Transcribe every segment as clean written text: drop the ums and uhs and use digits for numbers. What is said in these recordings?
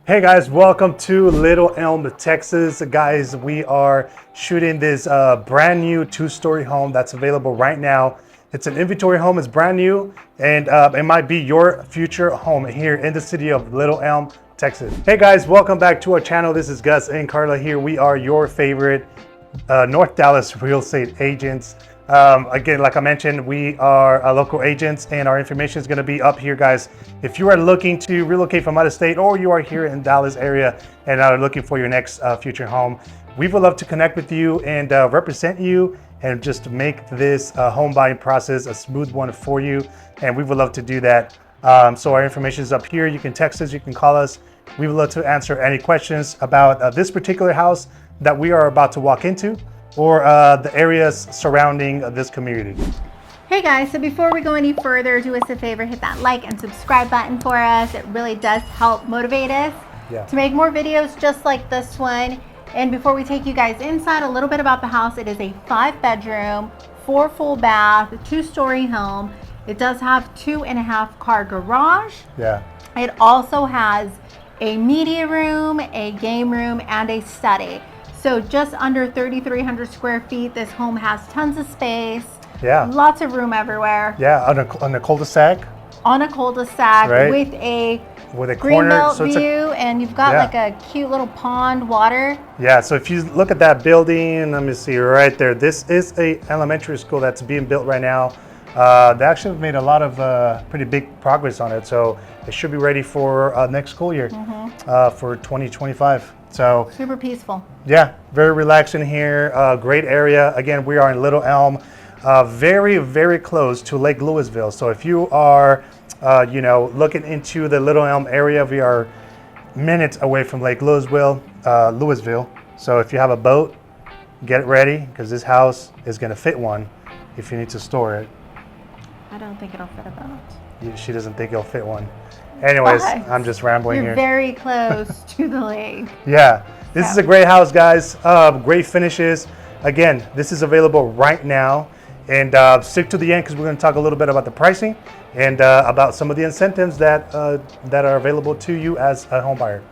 Hey guys, welcome to Little Elm, Texas. Guys, we are shooting this brand new two-story home that's available right now. It's an inventory home, it's brand new, and it might be your future home here in the city of Little Elm, Texas. Hey guys, welcome back to our channel. This is Gus and Karla here. We are your favorite North Dallas real estate agents. Again, like I mentioned, we are local agents and our information is going to be up here, guys. If you are looking to relocate from out of state or you are here in Dallas area and are looking for your next future home, we would love to connect with you and represent you and just make this home buying process a smooth one for you. And we would love to do that. So our information is up here. You can text us, you can call us. We would love to answer any questions about this particular house that we are about to walk into, or the areas surrounding this community. Hey guys, so before we go any further, do us a favor, hit that like and subscribe button for us. It really does help motivate us to make more videos just like this one. And before we take you guys inside, a little bit about the house. It is a 5-bedroom, 4 full bath, 2-story home. It does have 2.5 car garage. Yeah. It also has a media room, a game room, and a study. So just under 3,300 square feet. This home has tons of space. Yeah. Lots of room everywhere. Yeah, on a cul-de-sac. On a cul-de-sac, right, with a greenbelt view, and you've got like a cute little pond, water. Yeah, so if you look at that building, let me see right there. This is a elementary school that's being built right now. They actually have made a lot of pretty big progress on it. So it should be ready for next school year, for 2025. So super peaceful. Yeah, very relaxing here. Great area. Again, we are in Little Elm, very, very close to Lake Louisville. So if you are, looking into the Little Elm area, we are minutes away from Lake Louisville. So if you have a boat, get it ready because this house is going to fit one if you need to store it. I don't think it'll fit a boat. She doesn't think it'll fit one. Anyways, I'm just rambling here. You're very close to the lake. Yeah, this is a great house, guys. Great finishes. Again, this is available right now. And stick to the end because we're going to talk a little bit about the pricing and about some of the incentives that are available to you as a home buyer.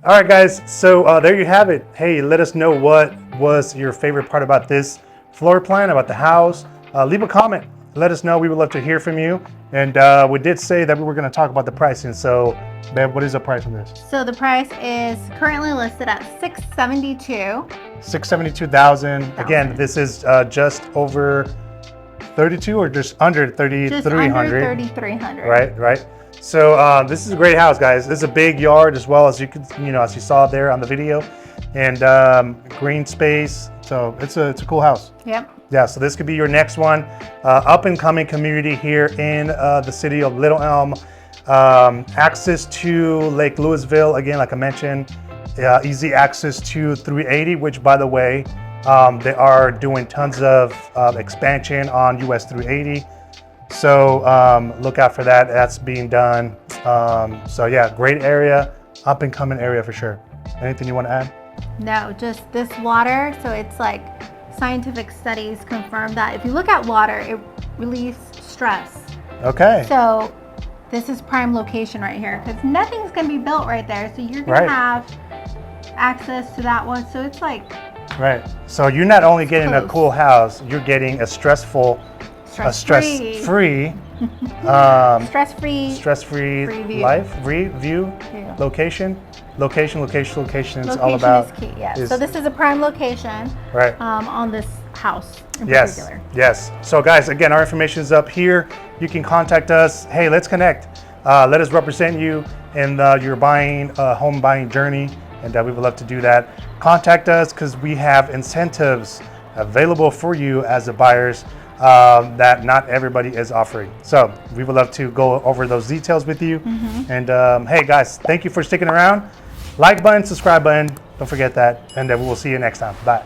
All right, guys. So there you have it. Hey, let us know what was your favorite part about this floor plan, about the house. Leave a comment. Let us know. We would love to hear from you. And we did say that we were going to talk about the pricing. So, babe, what is the price on this? So the price is currently listed at $672,000. $672,000. Again, this is just over 32 or just under 3,300. Just under 3,300. Right. So this is a great house, guys. This is a big yard as well, as you could, as you saw there on the video, and green space. So it's a cool house. Yep. Yeah. So this could be your next one. Up and coming community here in the city of Little Elm. Access to Lake Louisville, again, like I mentioned. Easy access to 380, which, by the way, they are doing tons of expansion on US 380. So look out for that. That's being done. So yeah, great area, up and coming area for sure. Anything you want to add? No, just this water. So it's like scientific studies confirm that if you look at water, it relieves stress. Okay. So this is prime location right here because nothing's going to be built right there. So you're going to have access to that one. So it's like. Right. So you're not only getting a cool house, you're getting a stress-free stress-free life, view, yeah. Location. It's all about. Location is key, yes. So this is a prime location, right? On this house in particular. Yes. So guys, again, our information is up here. You can contact us. Hey, let's connect. Let us represent you in your home buying journey, and we would love to do that. Contact us because we have incentives available for you as the buyers. That not everybody is offering. So we would love to go over those details with you. Mm-hmm. And hey guys, thank you for sticking around. Like button, subscribe button, don't forget that. And we will see you next time. Bye.